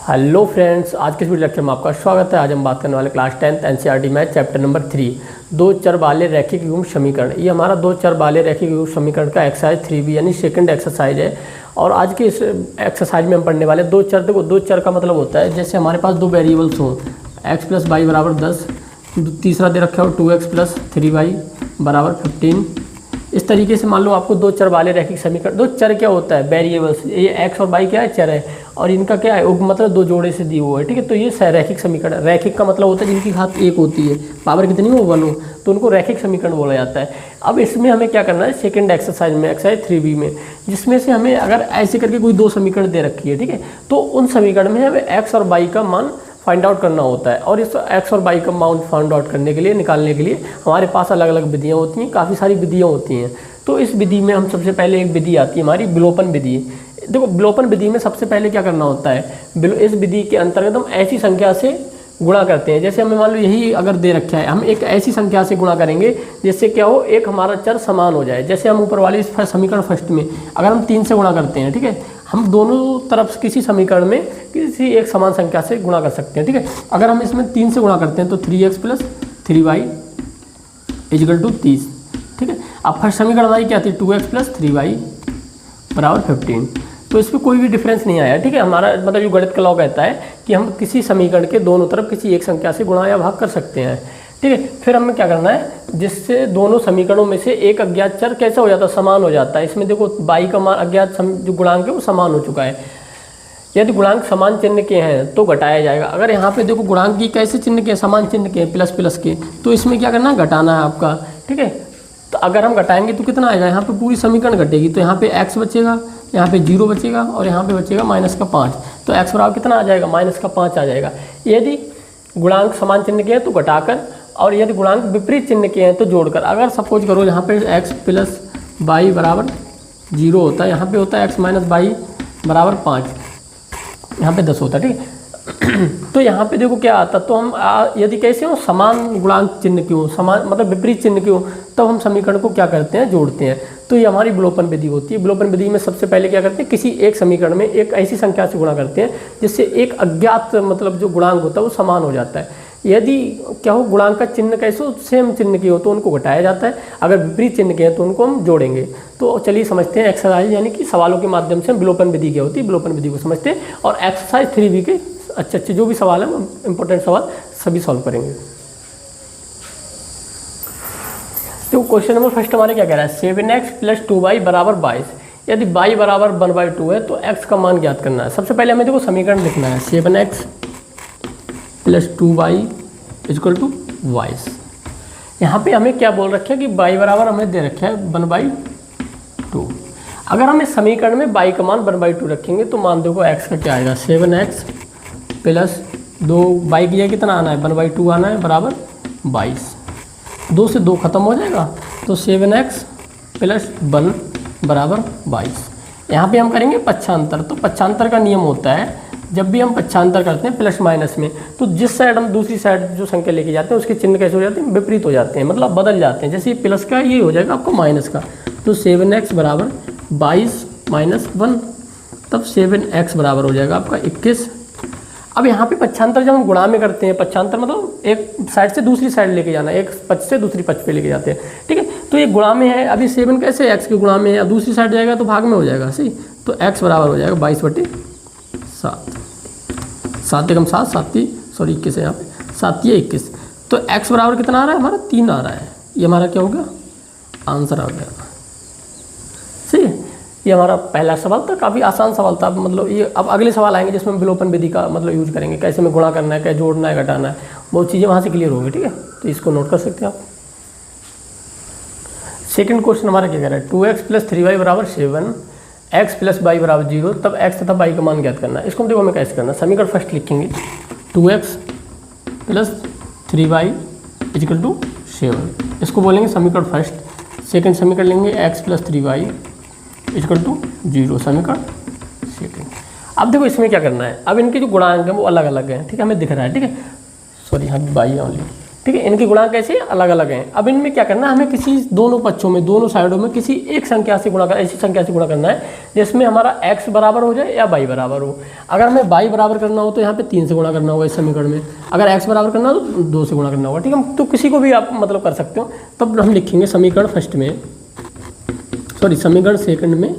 Hello friends, आज के इस वीडियो लेक्चर में आपका स्वागत है। आज हम बात करने वाले class 10th NCERT math chapter number 3 दो चर वाले रैखिक युग्म समीकरण। ये हमारा दो चर वाले रैखिक युग्म समीकरण का एक्सरसाइज 3B यानी सेकंड एक्सरसाइज है। और आज के इस एक्सरसाइज में हम पढ़ने वाले दो चर। देखो, दो चर का मतलब होता है जैसे हमारे पास दो वेरिएबल्स हों, x + y = 10, तीसरा दे रखा हो 2x + 3y = 15। इस तरीके से मान लो आपको दो चर वाले रैखिक समीकरण। दो चर क्या होता है? वेरिएबल्स। ये x और y क्या है? चर है। और इनका क्या है? मतलब दो जोड़े से दी हुआ है, ठीक है। तो ये रैखिक समीकरण। रैखिक का मतलब होता है जिनकी घात एक होती है, पावर कितनी हो 1 हो, तो उनको रैखिक समीकरण बोला जाता है। अब इसमें हमें क्या करना है सेकंड एक्सरसाइज में, एक्सरसाइज 3B में, जिसमें से हमें अगर ऐसे करके कोई दो समीकरण दे रखी है, ठीक है, तो उन समीकरण में हमें x और y का मान फाइंड आउट करना होता है। और इस x और y का मान फाइंड आउट करने के लिए, निकालने के लिए हमारे पास अलग अलग विधियाँ होती हैं, काफ़ी सारी विधियाँ होती हैं। तो इस विधि में हम सबसे पहले एक विधि आती है हमारी विलोपन विधि। देखो, विलोपन विधि में सबसे पहले क्या करना होता है, इस विधि के अंतर्गत हम ऐसी संख्या से गुणा करते हैं। जैसे हमें मान लो यही अगर दे रखा है, हम एक ऐसी संख्या से गुणा करेंगे जिससे क्या हो, एक हमारा चर समान हो जाए। जैसे हम ऊपर वाले इस समीकरण फर्स्ट में अगर हम 3 से गुणा करते हैं, ठीक है, हम दोनों तरफ किसी समीकरण में किसी एक समान संख्या से गुणा कर सकते हैं, ठीक है। अगर हम इसमें 3 से गुणा करते हैं तो 3x + 3y = 30, ठीक है। अब फर्स्ट समीकरण हमारी क्या थी? 2x + 3y = 15। तो इसमें कोई भी डिफरेंस नहीं आया, ठीक है। हमारा मतलब जो गणित का लॉ कहता है कि हम किसी समीकरण के दोनों तरफ किसी एक संख्या से गुणा या भाग कर सकते हैं, ठीक है। फिर हमें क्या करना है, जिससे दोनों समीकरणों में से एक अज्ञात चर कैसा हो जाता है? समान हो जाता है। इसमें देखो y का मान अज्ञात जो गुणांक है वो समान हो चुका है। यदि गुणांक समान चिन्ह के हैं तो घटाया जाएगा। अगर यहाँ पे देखो गुणांक की कैसे चिन्ह के, समान चिन्ह के, प्लस के, तो इसमें क्या करना है? घटाना है आपका, ठीक है। तो अगर हम घटाएंगे तो कितना आएगा? यहाँ पे पूरी समीकरण घटेगी, तो यहाँ पे x बचेगा, यहाँ पे 0 बचेगा और यहाँ पे बचेगा -5। तो x बराबर कितना आ जाएगा? -5 आ जाएगा। यदि गुणांक समान चिन्ह के हैं तो घटाकर, और यदि गुणांक विपरीत चिन्ह के हैं तो जोड़कर। अगर सपोज करो यहाँ पे x + y = 0 होता है, यहाँ पे होता है x - y = 5, यहाँ पे 10 होता है, ठीक है। तो यहाँ पे देखो क्या आता, तो हम यदि कैसे हो, समान गुणांक चिन्ह क्यों, समान मतलब विपरीत चिन्ह क्यों, तब हम समीकरण को क्या करते हैं? जोड़ते हैं। तो ये हमारी विलोपन विधि होती है। विलोपन विधि में सबसे पहले क्या करते हैं, किसी एक समीकरण में एक ऐसी संख्या से गुणा करते हैं जिससे एक अज्ञात मतलब जो गुणांक होता है वो समान हो जाता है। यदि क्या हो, गुणांक का चिन्ह कैसे हो, सेम चिन्ह की हो तो उनको घटाया जाता है, अगर विपरीत चिन्ह के हैं तो उनको हम जोड़ेंगे। तो चलिए समझते हैं एक्सरसाइज, यानी कि सवालों के माध्यम से हम विलोपन विधि क्या होती है, विलोपन विधि को समझते हैं। और एक्सरसाइज 3B के अच्छे जो भी सवाल है, इंपॉर्टेंट सवाल सभी सॉल्व करेंगे। तो क्वेश्चन नंबर फर्स्ट हमारे क्या कह रहा है, 7x + 2y = 22। यदि y = 1/2 है तो x का मान ज्ञात करना है। सबसे पहले हमें देखो समीकरण लिखना है, 7x + 2y = 22। यहाँ पे हमें क्या बोल रखा है कि y बराबर हमें दे रखा है 1/2। अगर हम इस समीकरण में y का मान 1/2 रखेंगे तो मान देखो x का क्या आएगा, 7x + 2, y की जगह कितना आना है? 1/2 आना है, बराबर 22। 2 से 2 खत्म हो जाएगा, तो 7x + 1 = 22। यहाँ पे हम करेंगे पक्षांतर। तो पक्षांतर का नियम होता है, जब भी हम पक्षांतर करते हैं प्लस माइनस में, तो जिस साइड हम दूसरी साइड जो संख्या लेके जाते हैं उसके चिन्ह कैसे हो जाते हैं? विपरीत हो जाते हैं, मतलब बदल जाते हैं। जैसे ये प्लस का ये हो जाएगा आपको माइनस का, तो 7x = 22 - 1, तब 7x बराबर हो जाएगा आपका 21। अब यहाँ पे पक्षांतर जब हम गुणा में करते हैं, पक्षांतर मतलब एक साइड से दूसरी साइड लेके जाना, एक पक्ष से दूसरी पक्ष पे लेके जाते हैं, ठीक है। तो ये गुणा में है, अभी 7 कैसे x के गुणा में है, दूसरी साइड जाएगा तो भाग में हो जाएगा, सही। तो x बराबर हो जाएगा 22/7। 7 एकम 7, 21 है यहाँ पे, 7 × 21। तो x बराबर कितना आ रहा है हमारा? 3 आ रहा है। ये हमारा क्या हो गया? आंसर आ गया, सही है। ये हमारा पहला सवाल था, काफ़ी आसान सवाल था। मतलब ये अब अगले सवाल आएंगे जिसमें हम विलोपन विधि का मतलब यूज करेंगे, कैसे में गुणा करना है, कैसे जोड़ना है, घटाना है, बहुत चीज़ें वहाँ से क्लियर होगी, ठीक है। तो इसको नोट कर सकते हैं आप। सेकंड क्वेश्चन हमारा क्या कह रहा है, 2x + 3y = 7, x + y = 0, तब x तथा y का मान ज्ञात करना है। इसको देखो हमें कैसे करना है, समीकरण फर्स्ट लिखेंगे, 2x + 3y = 7, इसको बोलेंगे समीकरण फर्स्ट। सेकंड समीकरण लेंगे x + 3y = 0, समीकरण सेकंड। अब देखो इसमें क्या करना है, अब इनके जो गुणांक हैं वो अलग अलग हैं, ठीक है, हमें दिख रहा है, ठीक है। सॉरी, यहाँ बाई ओनली, ठीक है। इनके गुणांक कैसे अलग अलग हैं। अब इनमें क्या करना है, हमें किसी दोनों पक्षों में, दोनों साइडों में किसी एक संख्या से गुणा कर, ऐसी संख्या से गुणा करना है जिसमें हमारा x बराबर हो जाए या y बराबर हो। अगर हमें y बराबर करना हो तो यहाँ पे 3 से गुणा करना होगा इस समीकरण में, अगर x बराबर करना हो तो 2 से गुणा करना होगा, ठीक है। तो किसी को भी आप मतलब कर सकते हो। तब हम लिखेंगे समीकरण फर्स्ट में, सॉरी समीकरण सेकंड में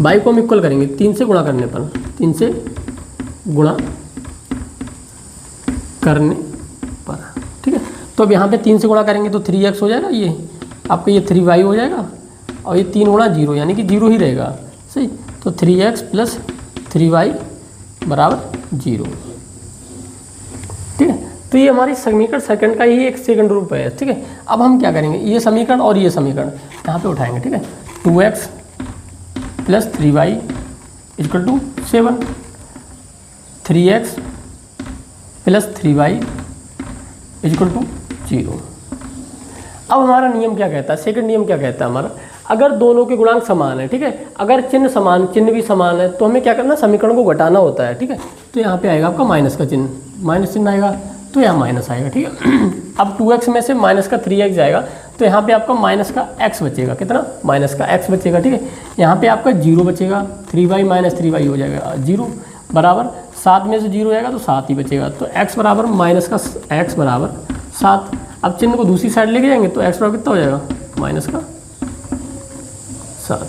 y को हम इक्वल करेंगे 3 से गुणा करने पर, 3 से गुणा करने पर, ठीक है। तो अब यहाँ पे 3 से गुणा करेंगे तो 3x हो जाएगा, ये आपका ये 3y हो जाएगा, और ये 3 गुणा 0 यानी कि 0 ही रहेगा, सही। तो 3x प्लस 3y बराबर 0, ठीक है। तो ये हमारी समीकरण सेकंड का ही एक सेकंड रूप है, ठीक है। अब हम क्या करेंगे, ये समीकरण और ये समीकरण यहाँ पे उठाएंगे, ठीक है। 2x plus 3y equal to 7, 3x plus 3y equal to 0। अब हमारा नियम क्या कहता है, सेकंड नियम क्या कहता है हमारा, अगर दोनों के गुणांक समान है, ठीक है, अगर चिन्ह समान, चिन्ह भी समान है, तो हमें क्या करना, समीकरण को घटाना होता है, ठीक है। तो यहाँ पे आएगा आपका माइनस का चिन्ह, माइनस चिन्ह आएगा तो यहाँ माइनस आएगा, ठीक है। अब 2x में से माइनस का 3x जाएगा तो यहाँ पे आपका माइनस का x बचेगा, कितना, माइनस का x बचेगा, ठीक है। यहाँ पे आपका 0 बचेगा, 3y माइनस 3y हो जाएगा 0 बराबर 7 में से 0 जाएगा तो 7 ही बचेगा। तो x बराबर माइनस का x बराबर 7। अब चिन्ह को दूसरी साइड लेके जाएंगे तो x बराबर कितना हो जाएगा, माइनस का 7,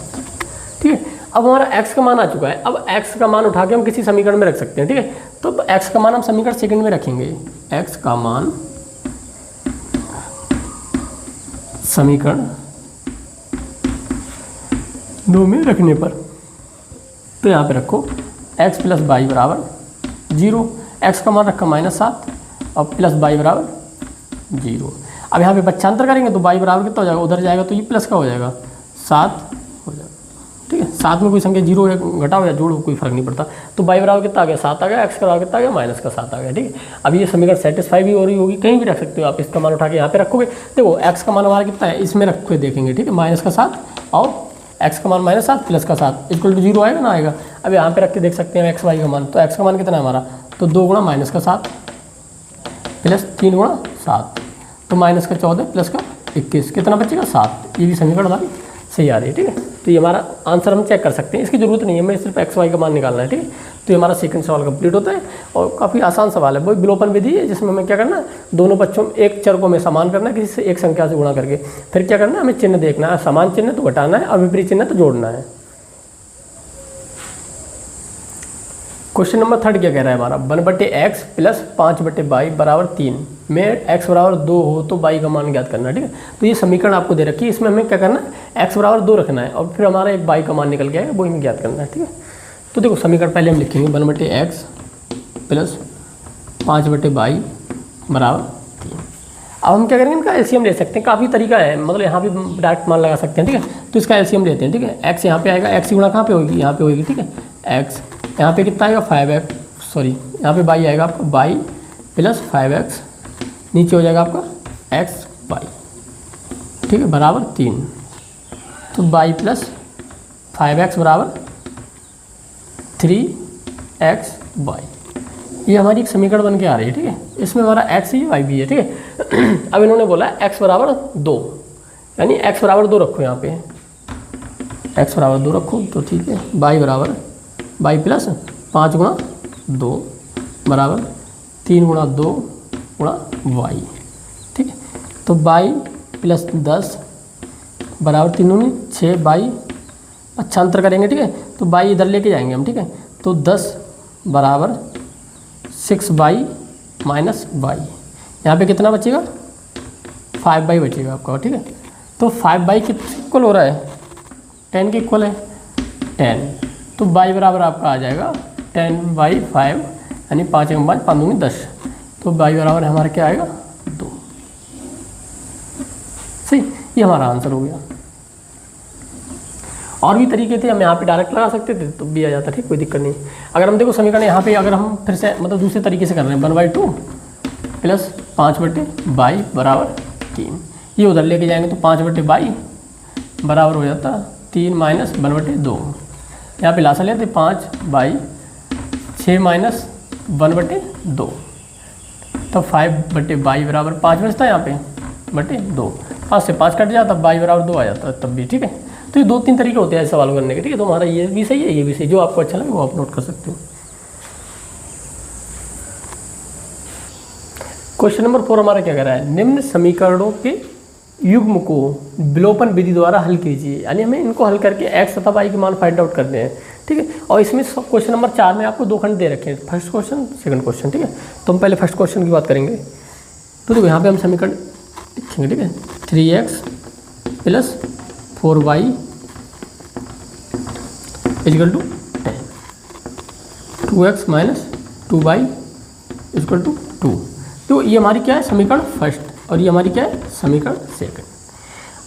ठीक है। अब हमारा x का मान आ चुका है। अब x का मान उठा के हम किसी समीकरण में रख सकते हैं, ठीक है। तो x का मान हम समीकरण सेकंड में रखेंगे, x का मान समीकरण 2 में रखने पर, तो यहाँ पे रखो x प्लस वाई बराबर 0, x का मान रखा -7 और प्लस वाई बराबर 0। अब यहाँ पे बच्चांतर करेंगे तो y बराबर कितना हो जाएगा, उधर जाएगा तो ये प्लस का हो जाएगा 7 हो जाएगा, ठीक है। 7 में कोई संख्या 0 या घटाओ या जोड़ो कोई फर्क नहीं पड़ता। तो y बराबर कितना आ गया, 7 आ गया, x का बराबर कितना आ गया, माइनस का 7 आ गया, ठीक है। अब ये समीकरण सेटिस्फाई भी हो रही होगी, कहीं भी रख सकते हो आप, इसका मान उठा के यहाँ पे रखोगे। देखो x का मान हमारा कितना है, इसमें रख के देखेंगे, ठीक है, माइनस का 7 और x का मान -7 प्लस का 7 इक्वल टू 0 आएगा ना, आएगा। अब यहाँ पे रख के देख सकते हैं x y का मान, तो x का मान कितना है हमारा, तो 2 गुणा माइनस का 7 प्लस 3 गुणा 7, तो माइनस का 14 प्लस का 21, कितना बचेगा 7। ये भी समीकरण हमारी सही आ रही है, ठीक है। तो ये हमारा आंसर हम चेक कर सकते हैं, इसकी जरूरत नहीं है, हमें सिर्फ x y का मान निकालना है, ठीक है। तो ये हमारा सेकंड सवाल कंप्लीट होता है और काफ़ी आसान सवाल है। वो विलोपन विधि है जिसमें हमें क्या करना है, दोनों पक्षों में एक चर को हमें समान करना है, किसी से एक संख्या से गुणा करके, फिर क्या करना है, हमें चिन्ह देखना है, समान चिन्ह तो घटाना है और विपरीत चिन्ह तो जोड़ना है। क्वेश्चन नंबर 3 क्या कह रहा है हमारा, 1/x प्लस 5/y बराबर 3 में x बराबर 2 हो तो y का मान ज्ञात करना है, ठीक है। तो ये समीकरण आपको दे रखी है, इसमें हमें क्या करना है, x बराबर 2 रखना है और फिर हमारा एक y का मान निकल के आएगा, वो हमें ज्ञात करना है, ठीक है। तो देखो समीकरण पहले हम लिखेंगे 1/x प्लस 5/y बराबर 3। अब हम क्या करेंगे, इनका एलसीएम ले सकते हैं, काफ़ी तरीका है, मतलब यहाँ भी डायरेक्ट मान लगा सकते हैं, ठीक है। तो इसका एलसीएम लेते हैं, ठीक है। x यहाँ पे आएगा, x की गुणा कहाँ पे होगी, यहाँ पे होगी, ठीक है। x यहाँ पे कितना आएगा 5x, सॉरी यहाँ पे y आएगा आपका y प्लस 5x, नीचे हो जाएगा आपका x y, ठीक है, बराबर 3। तो y प्लस 5x बराबर 3xy, ये हमारी एक समीकरण बन के आ रही है, ठीक है। इसमें हमारा x ही y भी है, ठीक है। अब इन्होंने बोला x बराबर 2, यानी x बराबर 2 रखो, यहाँ पे x बराबर 2 रखो तो ठीक है। y बराबर y प्लस 5 गुणा 2 बराबर 3 गुणा 2 गुणा y, ठीक है। तो y प्लस 10 बराबर 3 दूनी 6y, पक्षांतर करेंगे, ठीक है। तो y इधर लेके जाएंगे हम, ठीक है। तो 10 बराबर 6y माइनस y, यहाँ पे कितना बचेगा 5y बचेगा आपका, ठीक है। तो 5y किस इक्वल हो रहा है, 10 के इक्वल है 10, तो y बराबर आपका आ जाएगा 10/5 यानी 5 × 5 5 दूनी 10, तो y बराबर हमारा क्या आएगा 2, सही। ये हमारा आंसर हो गया। और भी तरीके थे, हम यहाँ पे डायरेक्ट लगा सकते थे तो भी आ जाता, ठीक, कोई दिक्कत नहीं। अगर हम देखो समीकरण यहाँ पे अगर हम फिर से मतलब दूसरे तरीके से कर रहे हैं, 1/2 प्लस 5/y बराबर 3, ये उधर लेके जाएंगे तो 5/y बराबर हो जाता 3 माइनस 1/2, यहाँ पे लासा लेते 5/6 माइनस 1/2, तब 5/22 बराबर 5 बचता है यहाँ पे बटे 2, 5 से 5 कट जाता, 22 बराबर 2 आ जाता है तब भी। ठीक है, तो ये 2-3 तरीके होते हैं सवाल करने के। ठीक है, तो हमारा ये भी सही है, ये भी सही, जो आपको अच्छा लगे वो आप नोट कर सकते हो। क्वेश्चन नंबर 4 हमारा क्या कर रहा है, निम्न समीकरणों के युग्म को विलोपन विधि द्वारा हल कीजिए। यानी हमें इनको हल करके x तथा y के मान फाइंड आउट करने हैं। ठीक है, और इसमें क्वेश्चन नंबर 4 में आपको 2 खंड दे रखे हैं, फर्स्ट क्वेश्चन सेकंड क्वेश्चन। ठीक है, तो हम पहले फर्स्ट क्वेश्चन की बात करेंगे। तो देखो यहाँ पे हम समीकरण लिखेंगे। ठीक है, 3x + 4y = 10, 2x - 2y = 2। तो ये हमारी क्या है, समीकरण फर्स्ट, और ये हमारी क्या है, समीकरण सेकंड।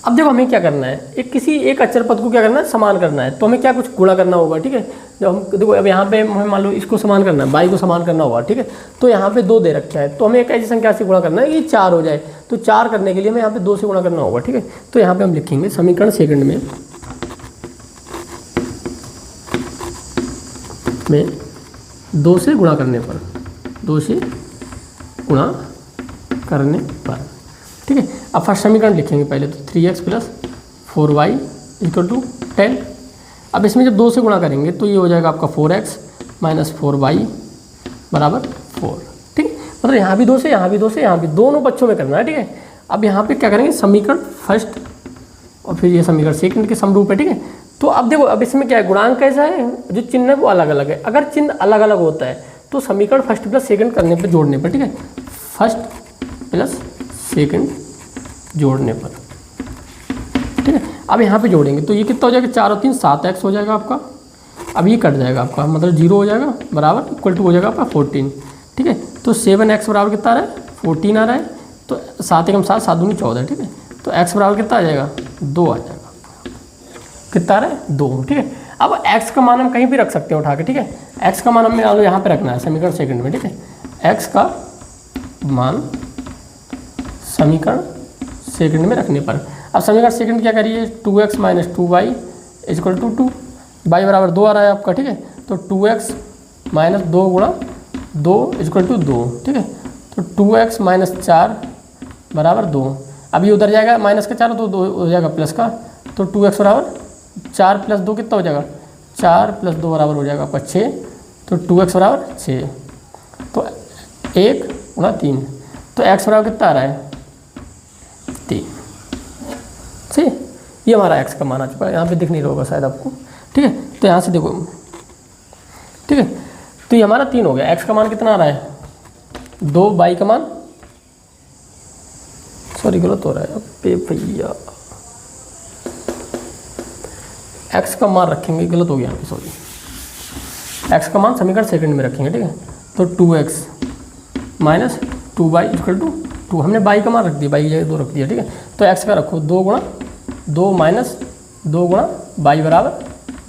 अब देखो हमें क्या करना है, एक अचर पद को क्या करना है, समान करना है। तो हमें क्या कुछ गुणा करना होगा। ठीक है, जब हम देखो अब यहाँ पे हमें मान लो इसको समान करना है, y को समान करना होगा। ठीक है, तो यहाँ पे 2 दे रखा है, तो हमें एक ऐसी संख्या से गुणा करना है कि 4 हो जाए। तो 4 करने के लिए हमें यहाँ पे 2 से गुणा करना होगा। ठीक है, तो यहाँ पे हम लिखेंगे समीकरण सेकंड में 2 से गुणा करने पर, 2 से गुणा करने पर। ठीक है, अब फर्स्ट समीकरण लिखेंगे पहले। तो 3x + 4y = 10। अब इसमें जब 2 से गुणा करेंगे तो ये हो जाएगा आपका 4x - 4y = 4। ठीक है, मतलब यहाँ भी 2 से, यहाँ भी 2 से, यहाँ भी, दोनों पक्षों में करना है। ठीक है, अब यहाँ पे क्या करेंगे, समीकरण फर्स्ट और फिर ये समीकरण सेकंड के समरूप है। ठीक है, तो अब देखो अब इसमें क्या है, गुणांक कैसा है, जो चिन्ह है वो अलग अलग है। अगर चिन्ह अलग अलग होता है तो समीकरण फर्स्ट + सेकंड करने पर, जोड़ने पर। ठीक है, फर्स्ट + सेकंड जोड़ने पर। ठीक है, अब यहाँ पे जोड़ेंगे तो ये कितना हो जाएगा, 4 और 3 7x हो जाएगा आपका। अब ये कट जाएगा आपका, मतलब 0 हो जाएगा, बराबर = हो जाएगा आपका 14। ठीक है, तो 7x बराबर कितना आ रहा है, 14 आ रहा है। तो 7 × 7 7 × 14। ठीक है, तो x बराबर कितना आ जाएगा, 2 आ जाएगा। कितना आ रहा है, 2। ठीक है, अब x का मान हम कहीं भी रख सकते हैं उठा के। ठीक है, x का मान हमें यहाँ पे रखना है समीकरण सेकंड में। ठीक है, x का मान समीकरण सेकंड में रखने पर। अब समीकरण सेकंड क्या करिए, 2x - 2y = 2, y बराबर 2 आ रहा है आपका। ठीक है, तो 2x - 2 × 2 = 2। ठीक है, तो 2x - 4 = 2। अब ये उधर जाएगा, माइनस का 4 तो 2 हो जाएगा प्लस का, तो 2x बराबर 4 + 2 कितना हो जाएगा, 4 + 2 बराबर हो जाएगा आपका 6। तो 2x बराबर 6, तो 1 × 3, तो x बराबर कितना आ रहा है, 3। सही, ये हमारा x का मान आ चुका है। यहाँ पे दिख नहीं रहा होगा शायद आपको। ठीक है, तो यहाँ से देखो। ठीक है, तो ये हमारा 3 हो गया। x का मान कितना आ रहा है, 2, y का मान, सॉरी गलत हो रहा है अबे भैया, x का मान रखेंगे, गलत हो गया यहाँ पे, सॉरी। x का मान समीकरण सेकंड में रखेंगे। ठीक है, तो 2x - 2y = 2। हमने y का मान रख दिया, y की जगह 2 रख दिया। ठीक है, तो x का रखो 2 × 2 - 2 × y बराबर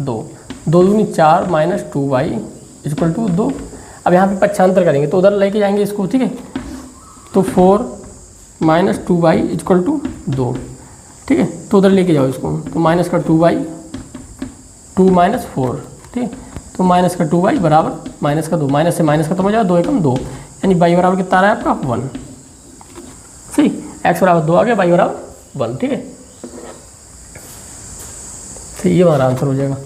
2, 2 दूनी 4 - 2y = 2। अब यहाँ पे पक्षांतर करेंगे तो उधर लेके जाएंगे इसको। ठीक है, तो 4 - 2y = 2। ठीक है, तो उधर लेके जाओ इसको, तो माइनस का 2y, 2 - 4। ठीक है, तो माइनस का 2y बराबर माइनस का 2, माइनस से माइनस खत्म हो जाएगा, 2 × 2, यानी y बराबर कितना आ रहा है आपका, 1। सही, x बराबर 2 आ गया, y बराबर 1। ठीक है, तो ये हमारा आंसर हो जाएगा।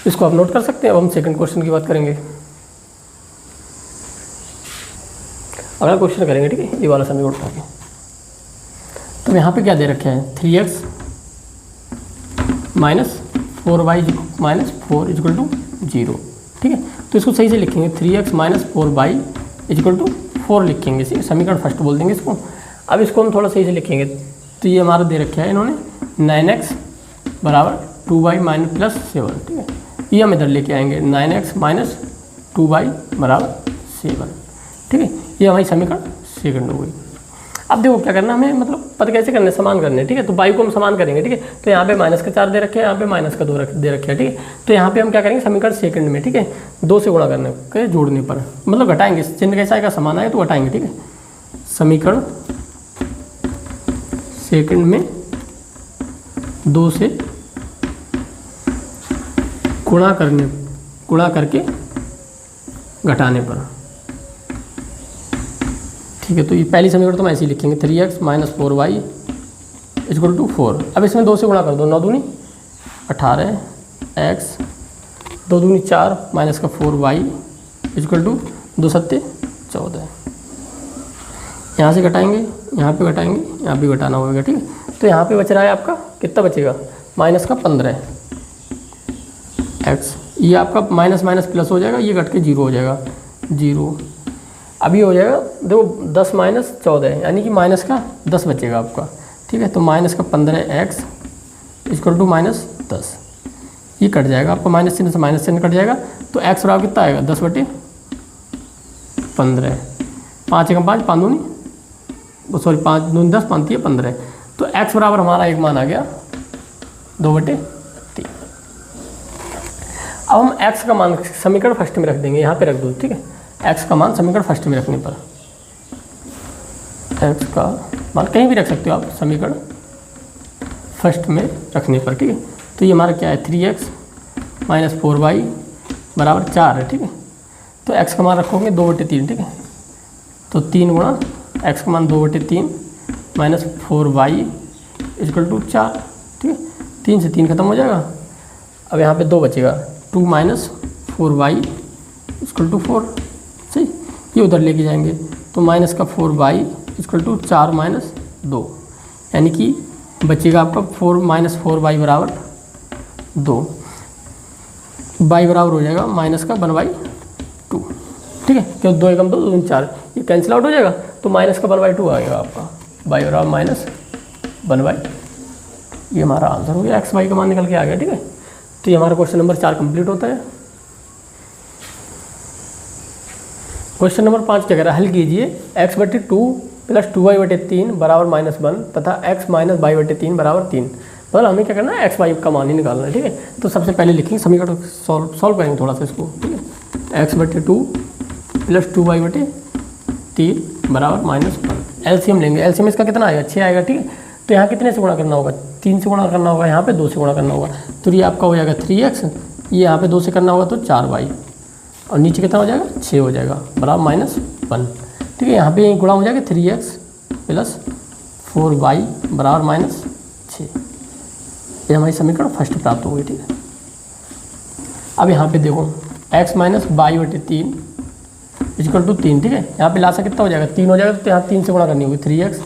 इसको आप नोट कर सकते हैं। अब हम सेकंड क्वेश्चन की बात करेंगे, अगला क्वेश्चन करेंगे। ठीक है, ये वाला समीकरण उठा के। तो यहाँ पे क्या दे रखे हैं, 3x - 4y - 4 = 0। ठीक है, तो इसको सही से लिखेंगे, 3x - 4y = 4 लिखेंगे। समीकरण फर्स्ट बोल देंगे इसको। अब इसको हम थोड़ा सही से लिखेंगे, तो ये हमारा दे रखा है इन्होंने 9x = 2y - 7। ठीक है, ये हम इधर लेके आएंगे, 9x - 2y = 7। ठीक है, ये हमारी समीकरण सेकंड हो गई। अब देखो क्या करना हमें, मतलब पद कैसे करने, समान करने। ठीक है, तो y को हम समान करेंगे। ठीक है, तो यहाँ पे माइनस का 4 दे रखे हैं, यहाँ पे माइनस का 2 दे रखे हैं। ठीक है, तो यहाँ पे हम क्या करेंगे, समीकरण सेकंड में, ठीक है, 2 से गुणा करने के जोड़ने पर, मतलब घटाएंगे, चिन्ह कैसा आएगा, समान आएगा तो घटाएंगे। ठीक है, समीकरण सेकंड में 2 से गुणा करके घटाने पर, ठीक है, तो ये पहली समीकरण तो हम ऐसे ही लिखेंगे 3x minus 4y equal to 4। अब इसमें 2 से गुणा कर दो, 9 दूनी 18 x 2 दूनी 4 माइनस का 4y इक्वल टू 2 सत्ते 14। यहाँ से घटाएंगे, यहाँ पे घटाएंगे, यहाँ भी घटाना होगा, ठीक है। तो यहाँ पे बच रहा है आपका कितना बचेगा, माइनस का 15 x, ये आपका माइनस माइनस प्लस हो जाएगा, ये घट के 0 हो जाएगा 0। अब ये हो जाएगा देखो 10 माइनस 14 यानी कि माइनस का 10 बचेगा आपका, ठीक है। तो माइनस का 15x इक्वल टू माइनस 10, ये कट जाएगा आपका, माइनस चिन्ह से माइनस चिन्ह कट जाएगा। तो x बराबर कितना आएगा 10/15, 5 एकम 5 5 दूनी सॉरी 5 दूनी 10 5 3 15। तो x बराबर हमारा एक मान आ गया 2/3। अब हम x का मान समीकरण फर्स्ट में रख देंगे, यहाँ पे रख दो, ठीक है। x का मान समीकरण फर्स्ट में रखने पर, x का मान कहीं भी रख सकते हो आप समीकरण फर्स्ट में रखने पर, ठीक है। तो ये हमारा क्या है 3x माइनस 4y बराबर 4 है, ठीक है। तो x का मान रखोगे 2/3, ठीक है। तो 3 गुणा x का मान 2/3 माइनस 4y इक्वल टू 4, ठीक है। 3 से 3 खत्म हो जाएगा, अब यहाँ पे 2 बचेगा 2 माइनस 4y इक्वल टू 4, सही। ये उधर लेके जाएंगे तो माइनस का 4y इक्वल टू 4 माइनस 2, यानी कि बचेगा आपका 4 माइनस 4y बराबर 2, y बराबर हो जाएगा माइनस का 1/2, ठीक है। क्यों 2 एकम 2 2 4, ये कैंसिल आउट हो जाएगा, तो माइनस का 1/2 आएगा आपका, y बराबर माइनस 1/2। ये हमारा आंसर हो गया, x y का मान निकल के आ गया, ठीक है। तो ये हमारा क्वेश्चन नंबर 4 कंप्लीट होता है। क्वेश्चन नंबर 5 क्या कह रहा है, हल कीजिए x/2 प्लस 2y/3 बराबर -1 तथा x माइनस y/3 बराबर 3। मतलब हमें क्या करना है, x y का मान ही निकालना है, ठीक है। तो सबसे पहले लिखेंगे समीकरण सॉल्व करेंगे थोड़ा सा इसको, ठीक है। x/2 प्लस 2y/3 बराबर -1। एलसीएम लेंगे, एलसीएम इसका कितना आएगा 6 आएगा, ठीक है। तो यहाँ कितने से गुणा करना होगा, 3 से गुणा करना होगा, यहाँ पे 2 से गुणा करना होगा। तो ये आपका हो जाएगा 3x, ये यहाँ पे 2 से करना होगा तो 4y, और नीचे कितना हो जाएगा 6 हो जाएगा बराबर -1, ठीक है। यहाँ पे गुणा हो जाएगा 3x प्लस 4y बराबर -6। ये हमारी समीकरण फर्स्ट प्राप्त हो गई, ठीक है। अब यहाँ पे देखो x minus y/3 equal to 3, ठीक है। यहाँ पे लासा कितना हो जाएगा 3 हो जाएगा, तो यहाँ 3 से गुणा करनी होगी, 3x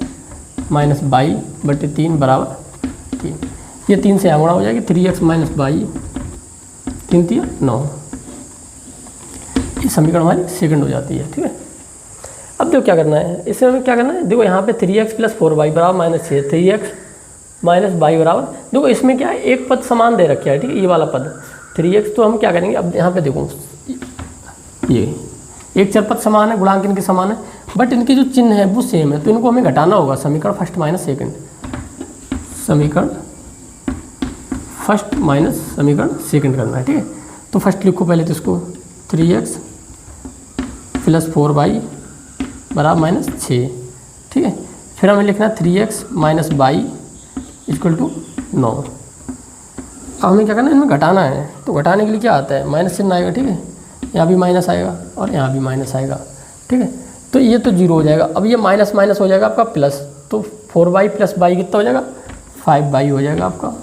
माइनस y/3 बराबर 3। ये 3 से यहाँ गुणा हो जाएगी, 3x माइनस y 3 3 9। ये समीकरण हमारी सेकंड हो जाती है, ठीक है। अब देखो क्या करना है, इसमें हमें क्या करना है, देखो यहाँ पे 3x प्लस 4y बराबर -6, 3x माइनस y बराबर, देखो इसमें क्या है एक पद समान दे रखा है, ठीक है। ये वाला पद 3x, तो हम क्या करेंगे, अब यहाँ पे देखो ये एक चर पद समान है, गुणांक इनके समान है, बट इनके जो चिन्ह है वो सेम है, तो इनको हमें घटाना होगा। समीकरण फर्स्ट माइनस सेकंड, समीकरण फर्स्ट माइनस समीकरण सेकंड करना है, ठीक है। तो फर्स्ट लिखो पहले तो इसको 3x प्लस 4y बराबर -6, ठीक है। फिर हमें लिखना है 3x minus y equal to 9। अब हमें क्या करना है, इनमें घटाना है, तो घटाने के लिए क्या आता है, माइनस चिन्ह आएगा, ठीक है। यहाँ भी माइनस आएगा और यहाँ भी माइनस आएगा, ठीक है। तो ये तो 0 हो जाएगा, अब ये माइनस माइनस हो जाएगा आपका प्लस, तो 4y प्लस y कितना हो जाएगा 5y हो जाएगा आपका।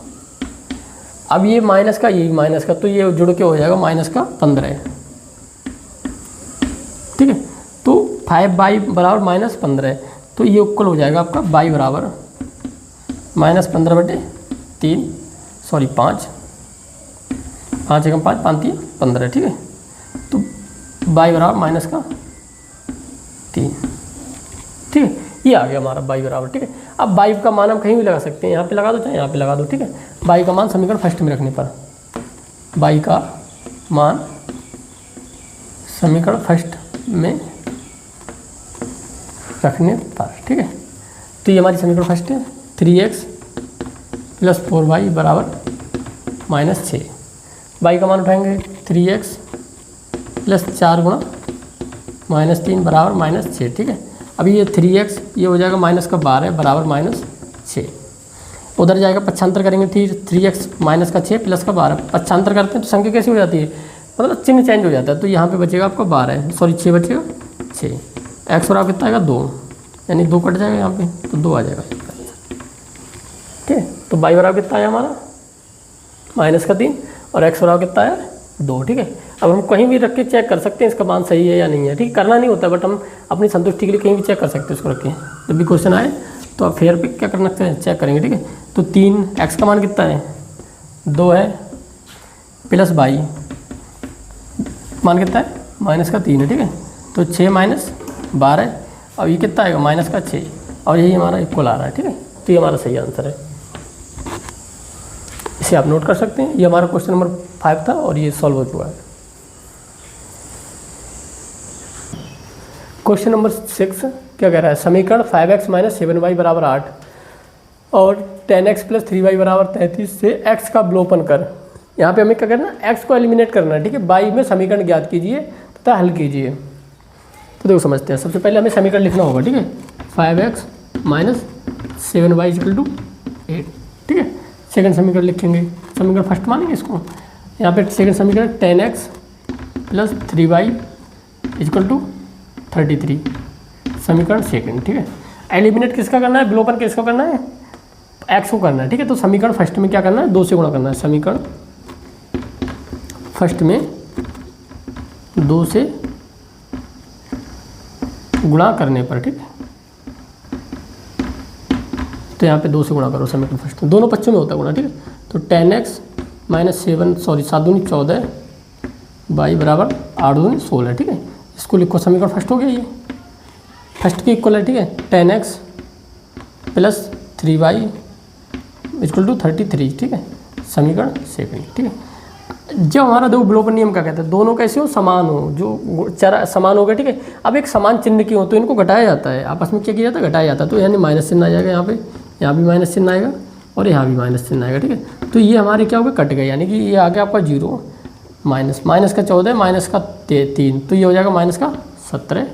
अब ये माइनस का, ये माइनस का, तो ये जुड़ के हो जाएगा माइनस का 15, ठीक है। तो 5y बराबर -15, तो ये इक्वल हो जाएगा आपका y बराबर -15/3 सॉरी 5 एकम 5 5 3 15, ठीक है। तो y बराबर माइनस का 3, ठीक है। ये आ गया हमारा y बराबर, ठीक है। अब y का मान हम कहीं भी लगा सकते हैं, यहाँ पे लगा दो चाहे यहाँ पे लगा दो, ठीक है। y का मान समीकरण फर्स्ट में रखने पर, y का मान समीकरण फर्स्ट में रखने पर, ठीक है। तो ये हमारी समीकरण फर्स्ट है, 3x प्लस 4y बराबर -6। y का मान उठाएंगे 3x प्लस 4 गुणा -3 बराबर -6, ठीक है। अभी ये 3x ये हो जाएगा माइनस का 12 बराबर -6, उधर जाएगा पक्षांतर करेंगे, 3x माइनस का 6 प्लस का 12, पक्षांतर करते हैं तो संख्या कैसी हो जाती है, मतलब चिन्ह चेंज हो जाता है। तो यहाँ पे बचेगा आपका 12 सॉरी 6 बचेगा 6, x बराबर कितना आएगा 2। यानी 2 कट जाएगा यहाँ पे, तो 2 आ जाएगा। ठीक है, तो y बराबर कितना आया हमारा -3 और x बराबर कितना आया 2। ठीक है, अब हम कहीं भी रख के चेक कर सकते हैं इसका मान सही है या नहीं है। ठीक है, करना नहीं होता, बट हम अपनी संतुष्टि के लिए कहीं भी चेक कर सकते हैं इसको रख के। जब भी क्वेश्चन आए तो आप फेयर पे क्या करना चेक करेंगे। ठीक है, तो 3x का मान कितना है 2 है, प्लस y मान कितना है -3 है। ठीक है, तो 6 - 12, अब ये कितना आएगा -6, और यही हमारा इक्वल आ रहा है। ठीक है, तो ये हमारा सही आंसर है, इसे आप नोट कर सकते हैं। ये हमारा क्वेश्चन नंबर 5 था और ये सॉल्व हो चुका है। क्वेश्चन नंबर 6 क्या कह रहा है, समीकरण 5x - 7y = 8 और 10x + 3y = 33 से x का अवलोकन कर। यहाँ पे हमें क्या करना है, x को एलिमिनेट करना है। ठीक है, y में समीकरण ज्ञात कीजिए तथा हल कीजिए। तो देखो समझते हैं, सबसे पहले हमें समीकरण लिखना होगा। ठीक है, 5x - 7y = 8। ठीक है, सेकंड समीकरण लिखेंगे, समीकरण फर्स्ट मानेंगे इसको। यहाँ पे सेकंड समीकरण 10x + 3y = 33, समीकरण सेकंड। ठीक है, एलिमिनेट किसका करना है, विलोपन किसको करना है, x को करना है। ठीक है, तो समीकरण फर्स्ट में क्या करना है 2 से गुणा करना है। समीकरण फर्स्ट में 2 से गुणा करने पर, ठीक है, तो यहाँ पे 2 से गुणा करो समीकरण फर्स्ट में, दोनों पक्षों में होता है गुणा। ठीक है, तो 10x - 7 दूनी 14 y = 8 दूनी 16। ठीक है, इसको लिखो, समीकरण फर्स्ट हो गया, ये फर्स्ट के इक्वल है। ठीक है, 10x + 3y = 33। ठीक है, समीकरण सेकंड। ठीक है, जब हमारा दो विलोपन नियम क्या कहता है, दोनों कैसे हो, समान हो, जो चर समान हो गए। ठीक है, अब एक समान चिन्ह की हो तो इनको घटाया जाता है, आपस में क्या किया जाता है, घटाया जाता है। तो यानी माइनस चिन्ह आ जाएगा, यहाँ भी माइनस चिन्ह आएगा और यहाँ भी माइनस चिन्ह आएगा। ठीक है, तो ये हमारे क्या हो गए, कट गए, यानी कि ये आ गया आपका 0, माइनस का 14, माइनस का 3, तो ये हो जाएगा -17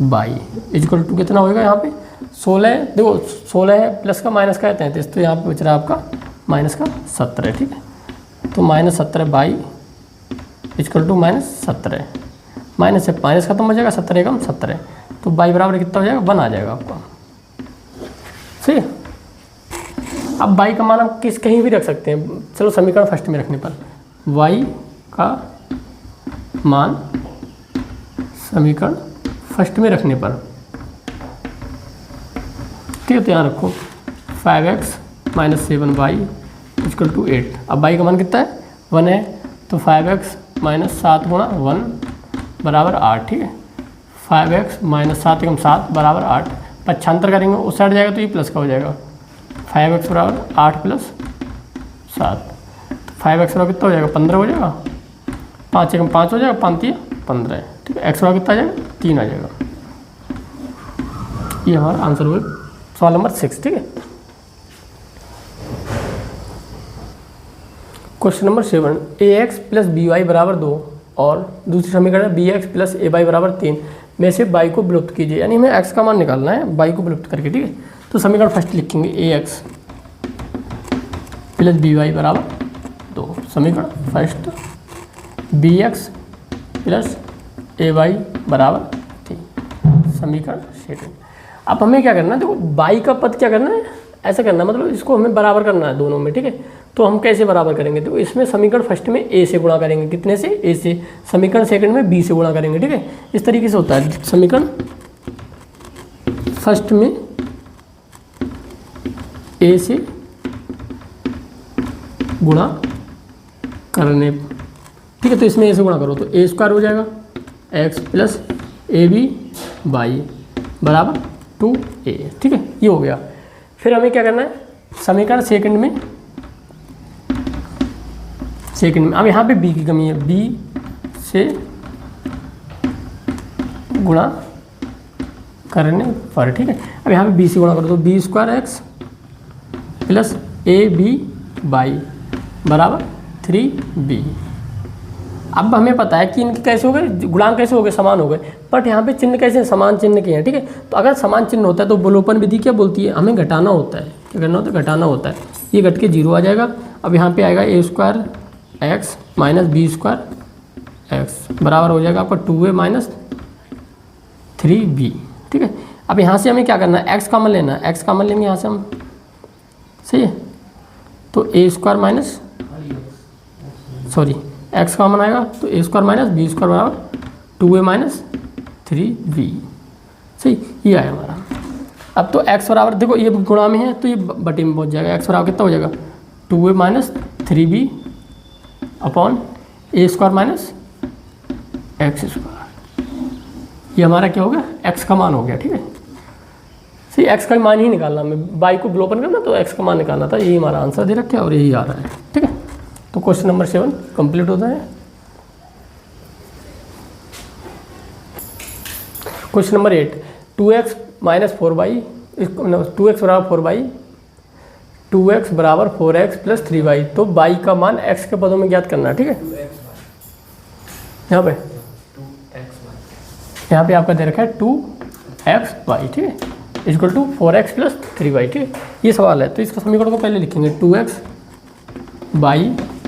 y = कितना होएगा यहाँ पे 16। देखो 16 है, प्लस का माइनस का है 33, तो यहाँ पे बच रहा है आपका -17। ठीक है, तो -17 y = -17, माइनस से माइनस खत्म हो जाएगा, 17 एकम 17, तो y बराबर कितना हो जाएगा 1 आ जाएगा आपका। सही है, अब y का मान हम कहीं भी रख सकते हैं। चलो समीकरण फर्स्ट में रखने पर y का मान समीकरण फर्स्ट में रखने पर, ठीक है, तो यहाँ रखो 5x - 7y = 8। अब y का मान कितना है 1 है, तो 5x - 7 × 1 = 8। ठीक है, 5x - 7 एकम 7 = 8, पक्षांतर करेंगे उस साइड जाएगा तो ये प्लस का हो जाएगा, 5x = 8 + 7, तो 5x बराबर कितना हो जाएगा 15 हो जाएगा, 5 एकम 5 हो जाएगा, 5 × 15। ठीक है, x बराबर कितना आ जाएगा 3 आ जाएगा। ये हमारा आंसर हुआ सवाल नंबर 6। ठीक है, क्वेश्चन नंबर 7, ax + by = 2 और दूसरी समीकरण bx + ay = 3 में से y को विलुप्त कीजिए। यानी हमें x का मान निकालना है y को विलुप्त करके। ठीक है, तो समीकरण फर्स्ट लिखेंगे ax + by = 2, समीकरण फर्स्ट bx + ay = 3, समीकरण सेकंड। अब हमें क्या करना है, देखो y का पद क्या करना है, ऐसा करना है, मतलब इसको हमें बराबर करना है दोनों में। ठीक है, तो हम कैसे बराबर करेंगे, तो इसमें समीकरण फर्स्ट में a से गुणा करेंगे, कितने से, a से, समीकरण सेकंड में b से गुणा करेंगे। ठीक है, इस तरीके से होता है, समीकरण फर्स्ट में a से गुणा करने, ठीक है, तो इसमें a से गुणा करो तो a² हो जाएगा x + ab y = 2a। ठीक है, ये हो गया। फिर हमें क्या करना है, समीकरण सेकंड में अब यहाँ पे b की कमी है, b से गुणा करने पर। ठीक है, अब यहाँ पे b से गुणा करो तो b² x + ab y = 3b। अब हमें पता है कि इनके कैसे हो गए, गुणांक कैसे हो गए, समान हो गए, बट यहाँ पे चिन्ह कैसे समान चिन्ह के हैं। ठीक है, तो अगर समान चिन्ह होता है तो विलोपन विधि क्या बोलती है, हमें घटाना होता है, क्या करना होता है, घटाना होता है। ये घट के 0 आ जाएगा। अब यहाँ पे आएगा a² x - b² x बराबर हो जाएगा आपका 2a - 3b। ठीक है, अब यहाँ से हमें क्या करना है, एक्स कॉमन लेना है, एक्स कॉमन लेंगे यहाँ से हम, सही है। तो a square minus sorry x common आएगा तो a square minus b square बराबर 2a माइनस 3b, सही, ये आया हमारा। अब तो x बराबर देखो ये गुणा में है तो ये बटे में पहुंच जाएगा, x बराबर कितना हो जाएगा 2a माइनस 3b अपॉन ए स्क्वायर माइनस एक्स स्क्वायर। ये हमारा क्या हो गया, x का मान हो गया, ठीक है। सही, x का मान ही निकालना, हमें बाई को ग्लोपन करना तो x का मान निकालना था, यही हमारा आंसर दे रखा है और यही आ रहा है, ठीक है। तो क्वेश्चन नंबर 7 कंप्लीट होता है। Question number 8, 2x minus 4y 2x बराबर 4y 2x बराबर 4x प्लस 3y। तो y का मान x के पदों में ज्ञात करना है, ठीक है। यहाँ पे आपका दे रखा है 2xy, ठीक है, equal to 4x plus 3y, ठीक है। ये सवाल है तो इसका समीकरण को पहले लिखेंगे 2x y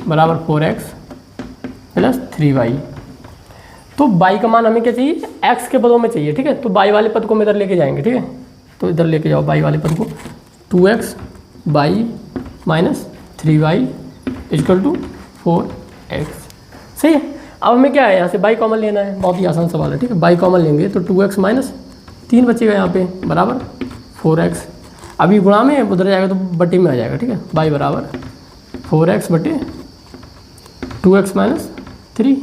बराबर 4x प्लस 3y। तो y का मान हमें क्या चाहिए, x के पदों में चाहिए, ठीक है। तो y वाले पद को हम इधर लेके जाएंगे, ठीक है। तो इधर लेके जाओ y वाले पद को, 2x y minus 3y equal to 4x, सही है। अब हमें क्या है, यहाँ से y कॉमन लेना है, बहुत ही आसान सवाल है, ठीक है। y कॉमन लेंगे तो 2x माइनस 3 बचेगा यहाँ पे बराबर 4x। अभी गुणा में उधर जाएगा तो बटे में आ जाएगा, ठीक है। y बराबर 4x बटे 2x माइनस 3,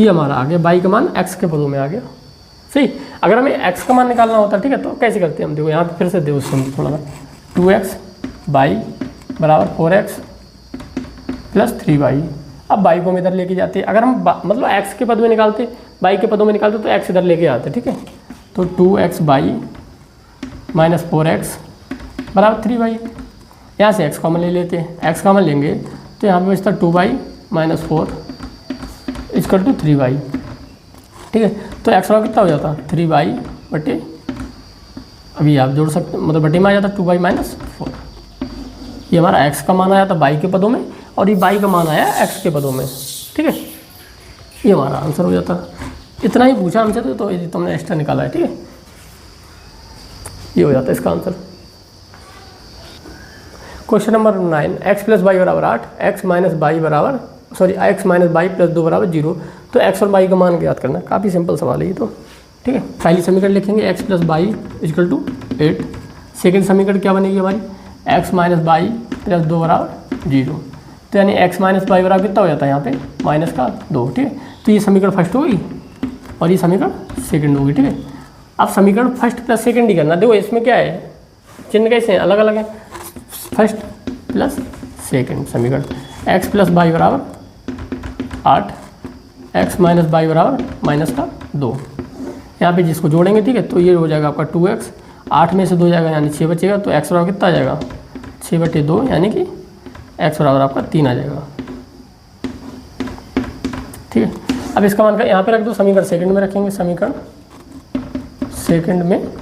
ये हमारा आ गया, y का मान x के पदों में आ गया, सही। अगर हमें x का मान निकालना होता है, ठीक है, तो कैसे करते हैं हम, देखो यहाँ पे फिर से देखो थोड़ा सा, 2x y बराबर 4x प्लस 3y। अब y को हम इधर लेके जाते हैं, अगर हम मतलब x के पद में निकालते, y के पदों में निकालते तो x इधर लेके आते, ठीक है। तो 2x y माइनस 4x बराबर 3y। यहाँ से x कॉमन ले लेते हैं, x कॉमन लेंगे तो यहाँ पे बचता 2y minus 4 equal to 3y, ठीक है। तो x बराबर कितना हो जाता 3y बटे, अभी आप जोड़ सकते मतलब बटे में आ जाता 2y माइनस 4। ये हमारा x का मान आया था y के पदों में और ये y का मान आया x के पदों में, ठीक है। ये हमारा आंसर हो जाता। इतना ही पूछा हमसे तो ये तुमने एक्स्ट्रा निकाला है, ठीक है। ये हो जाता है इसका answer. Question number 9, x plus y बराबर 8, x माइनस वाई बराबर x माइनस वाई प्लस 2 बराबर 0। तो x और y का मान ज्ञात करना है, काफ़ी सिंपल सवाल है ये तो, ठीक है। पहली समीकरण लिखेंगे x plus y equal to 8। Second समीकरण क्या बनेगी हमारी, x माइनस वाई प्लस 2 बराबर 0। तो यानी x माइनस वाई बराबर कितना हो जाता है यहाँ पे माइनस का 2, ठीक है। तो ये समीकरण फर्स्ट होगी और ये समीकरण सेकंड होगी, ठीक है। अब समीकरण फर्स्ट प्लस सेकंड ही करना। देखो इसमें क्या है, चिन्ह कैसे हैं, अलग अलग है। फर्स्ट प्लस सेकंड समीकरण, x प्लस वाई बराबर 8, x माइनस वाई बराबर माइनस का 2। यहाँ पे जिसको जोड़ेंगे, ठीक है, तो ये हो जाएगा आपका 2x, 8 में से 2 जाएगा यानी 6 बचेगा। तो x बराबर कितना आ जाएगा 6 बटे 2 यानी कि x बराबर आपका 3 आ जाएगा, ठीक है। अब इसका मान का यहाँ पे रख दो, समीकरण सेकंड में रखेंगे, समीकरण सेकंड में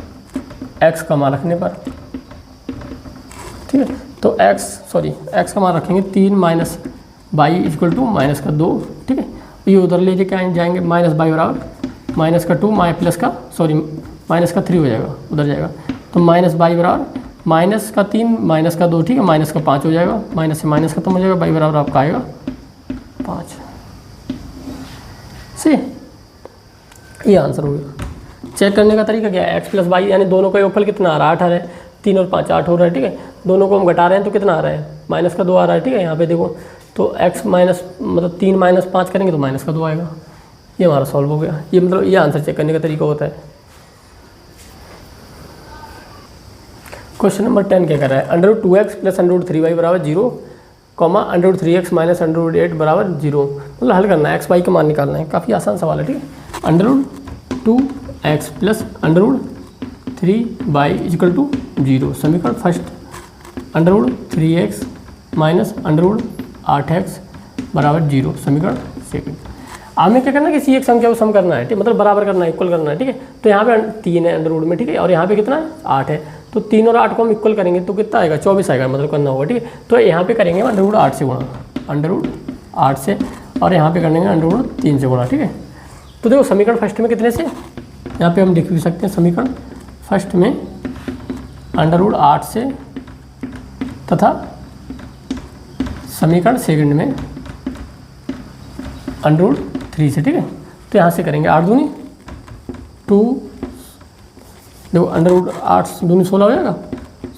x का मान रखने पर, ठीक है। तो x का मान रखेंगे 3 minus y equal to minus का 2, ठीक है। ये उधर ले जाएंगे माइनस वाई बराबर माइनस का 2 माइनस का 3 हो जाएगा, उधर जाएगा। तो माइनस वाई बराबर माइनस का 3 माइनस का 2, ठीक है, माइनस का 5 हो जाएगा। माइनस से माइनस खत्म हो जाएगा, वाई बराबर आपका आएगा 5, सही। ये आंसर हो गया। चेक करने का तरीका क्या है, x प्लस वाई यानी दोनों का योगफल कितना आ रहा है 8 आ रहा है, 3 और 5 8 हो रहा है, ठीक है। दोनों को हम घटा रहे हैं तो कितना आ रहा है माइनस का 2 आ रहा है, ठीक है। यहाँ पे देखो तो x माइनस मतलब 3 माइनस 5 करेंगे तो माइनस का 2 आएगा। ये हमारा सॉल्व हो गया। ये मतलब ये आंसर चेक करने का तरीका होता है। क्वेश्चन नंबर 10 क्या कर रहा है, √2x प्लस √3y बराबर 0, √3x माइनस √8 बराबर 0। मतलब हल करना है, x y का मान निकालना है। काफ़ी आसान सवाल है, ठीक है। √2x plus √3y equal to 0। समीकरण फर्स्ट, √3x माइनस √8x बराबर 0। समीकरण सेकंड। हमें क्या करना है, किसी एक संख्या को सम करना है, ठीक, मतलब बराबर करना है, इक्वल करना है, ठीक है। तो यहाँ पे 3 है अंडर रूट में, ठीक है, और यहाँ पे कितना है 8 है। तो 3 और 8 को हम इक्वल करेंगे तो कितना आएगा 24 आएगा, मतलब करना होगा, ठीक है। तो यहाँ पे करेंगे √8 से गुणा, √8 से, और यहाँ पे करेंगे √3 से गुणा, ठीक है। तो देखो समीकरण फर्स्ट में कितने से, यहाँ पे हम लिख भी सकते हैं समीकरण फर्स्ट में √8 से तथा समीकरण सेकंड में √3 से, ठीक है। तो यहाँ से करेंगे 8 दूनी 2, देखो √8 दूनी 16 हो जाएगा,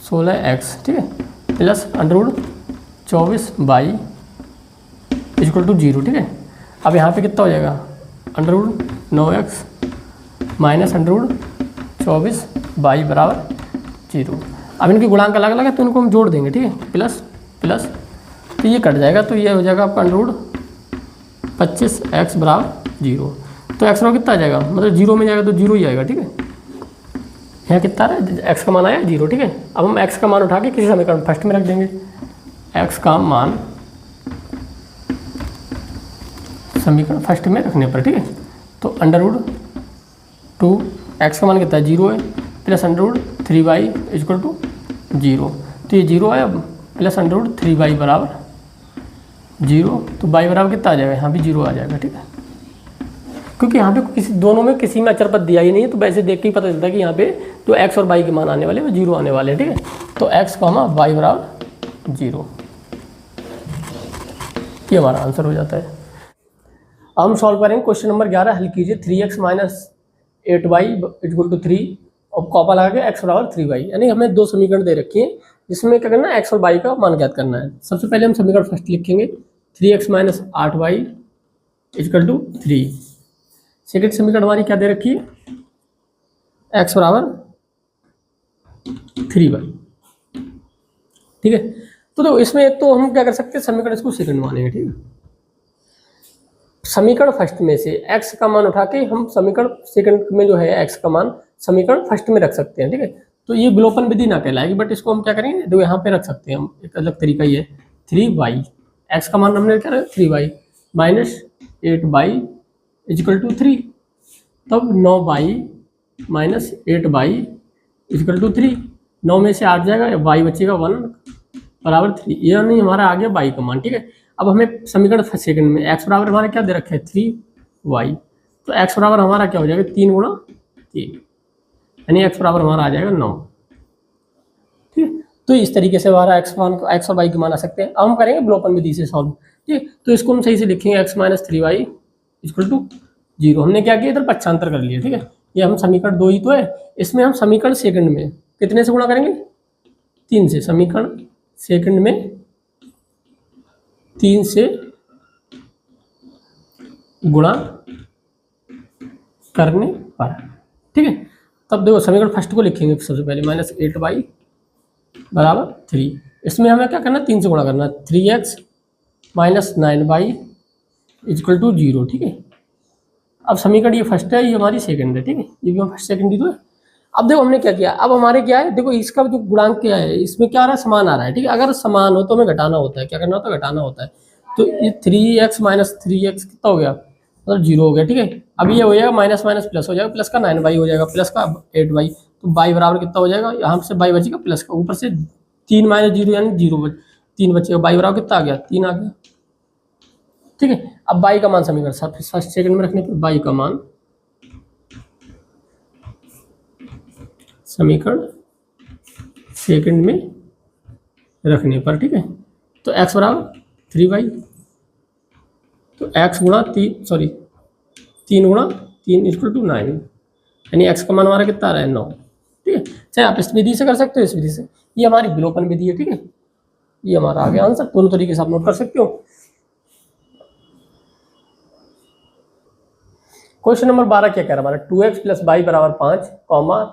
16x, ठीक है, प्लस √24y = 0, ठीक है। अब यहाँ पे कितना हो जाएगा √9x माइनस √24y बराबर 0। अब इनके गुणांक अलग अलग है तो इनको हम जोड़ देंगे, ठीक है, प्लस प्लस, तो ये कट जाएगा, तो ये हो जाएगा आपका √25x बराबर 0। तो x बराबर कितना आ जाएगा, मतलब 0 में जाएगा तो 0 ही आएगा, ठीक है। यहाँ कितना आ रहा है, x का मान आया 0, ठीक है। अब हम x का मान उठा के किसी समीकरण फर्स्ट में रख देंगे, x का मान समीकरण फर्स्ट में रखने पर, ठीक है। तो √2 x का मान कितना है 0 है, प्लस √3y = 0, तो ये 0 है, प्लस √3y बराबर 0, तो y बराबर कितना आ जाएगा, यहाँ भी 0 आ जाएगा, ठीक है। क्योंकि यहाँ पे किसी दोनों में किसी में अचर पद दिया ही नहीं है, तो वैसे देख के ही पता चलता है कि यहाँ पे जो x और y के मान आने वाले वो 0 आने वाले हैं, ठीक है। तो x, y बराबर 0, ये हमारा आंसर हो जाता है। अब हम सॉल्व करेंगे क्वेश्चन नंबर 11, हल कीजिए 3x - 8y = 3 और कॉपा लगा के x बराबर 3y, यानी हमें दो समीकरण दे रखी हैं जिसमें क्या करना है, x और y का मान ज्ञात करना है। सबसे पहले हम समीकरण फर्स्ट लिखेंगे 3x - 8y = 3। सेकेंड समीकरण हमारी क्या दे रखी है, x बराबर 3y, ठीक है। तो देखो इसमें एक तो हम क्या कर सकते हैं, समीकरण इसको सेकंड मानेंगे, ठीक है। समीकरण फर्स्ट में से x का मान उठा के हम समीकरण सेकंड में जो है x का मान समीकरण फर्स्ट में रख सकते हैं, ठीक है। तो ये विलोपन विधि ना कहलाएगी, बट इसको हम क्या करेंगे, देखो यहाँ पे रख सकते हैं हम, एक अलग तरीका ये 3y, x का मान हमने क्या रखा 3y माइनस 8y = 3, तब 9y माइनस 8y = 3, 9 में से 8 जाएगा, y बचेगा 1 बराबर 3, यानी हमारा आ गया y का मान, ठीक है। अब हमें समीकरण सेकंड में x बराबर हमारा क्या दे रखा है 3y, तो x बराबर हमारा क्या हो जाएगा 3 × 3, यानी x बराबर हमारा आ जाएगा 9, ठीक है। तो इस तरीके से हमारा x और y के मान आ सकते हैं। अब हम करेंगे विलोपन विधि से सॉल्व, ठीक है। तो इसको हम सही से लिखेंगे x - 3y = 0। हमने क्या किया, इधर पक्षांतर कर लिया, ठीक है। ये हम समीकरण 2 ही तो है, इसमें हम समीकरण सेकंड में कितने से गुणा करेंगे 3 से, समीकरण सेकंड में 3 से गुणा करने पर, ठीक है। तब देखो समीकरण फर्स्ट को लिखेंगे सबसे पहले -8y बराबर 3, इसमें हमें क्या करना है 3 से गुणा करना है, 3x - 9y = 0, ठीक है। अब समीकरण ये फर्स्ट है, ये हमारी सेकंड है, ठीक है, ये भी हम फर्स्ट सेकंड ही तो है। अब देखो हमने क्या किया, अब हमारे क्या है, देखो इसका जो गुणांक क्या है, इसमें क्या आ रहा है, समान आ रहा है, ठीक है। अगर समान हो तो हमें घटाना होता है, क्या करना होता है, घटाना होता है। तो ये 3x - 3x कितना हो गया, मतलब 0 हो गया, ठीक है। अब ये हो जाएगा माइनस माइनस प्लस हो जाएगा, प्लस का 9y हो जाएगा, प्लस का 8y, तो y बराबर कितना हो जाएगा, यहाँ से y बचेगा प्लस का, ऊपर से 3 - 0 यानी 0 3 बचेगा, y बराबर कितना आ गया 3 आ गया, ठीक है। अब y का मान समीकरण फर्स्ट सेकंड में रखने पर y का मान समीकरण सेकंड में रखने पर, ठीक है। तो x बराबर 3y, तो x गुणा 3 × 3 = 9, यानी x का मान हमारा कितना आ रहा है 9, ठीक है। चाहे आप इस विधि से कर सकते हो, इस विधि से, ये हमारी विलोपन विधि है, ठीक है। ये हमारा आ गया आंसर, दोनों तरीके से आप नोट कर सकते हो। क्वेश्चन नंबर 12 क्या कह रहा है हमारा, 2x + y बराबर 5,